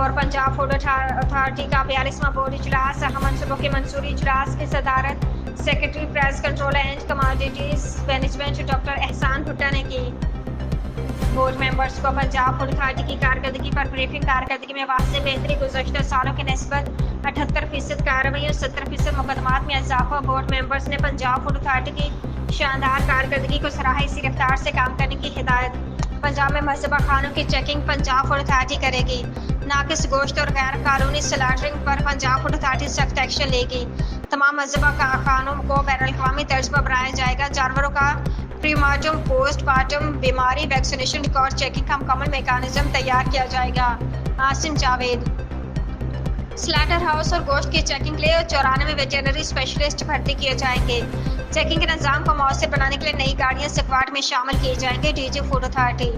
और Punjab food authority का 42वां board इजलास मनसूबों की मंजूरी। इजलास की सदारत secretary price control and commodities management doctor एहसान भुट्टा ने की। बोर्ड मेंबर्स को पंजाब फूड अथॉरिटी की कारकर्दगी पर ब्रीफिंग। कारकर्दगी में वाज़ेह बेहतरी, गुज़श्ता सालों की निस्बत 78% कार्रवाई और 70% मुकदमात में इजाफा। बोर्ड मेंबर्स ने पंजाब फूड अथॉरिटी की शानदार कारकर्दगी को सराहा। इसी रफ्तार से काम करने की हिदायत। पंजाब में मज़बा खानों की चेकिंग पंजाब फूड अथॉरिटी करेगी। नाकिस गोश्त और गैर कानूनी स्लॉटरिंग पर पंजाब फूड अथॉरिटी सख्त एक्शन लेगी। तमाम मज़बा खानों को बैनुल-अक़वामी तर्ज पर बनाया जाएगा। जानवरों का प्रीमार्टम, पोस्टमार्टम, बीमारी, वैक्सीनेशन रिकॉर्ड चेकिंग का मुकम्मल मेकानिज्म तैयार किया जाएगा। आसिम जावेद। स्लॉटर हाउस और गोश्त की चेकिंग के लिए 94 वेटरनरी स्पेशलिस्ट भर्ती किए जाएंगे। चेकिंग के निज़ाम को मौसर बनाने के लिए नई गाड़ियां स्क्वाड में शामिल की जाएंगी। DG food authority.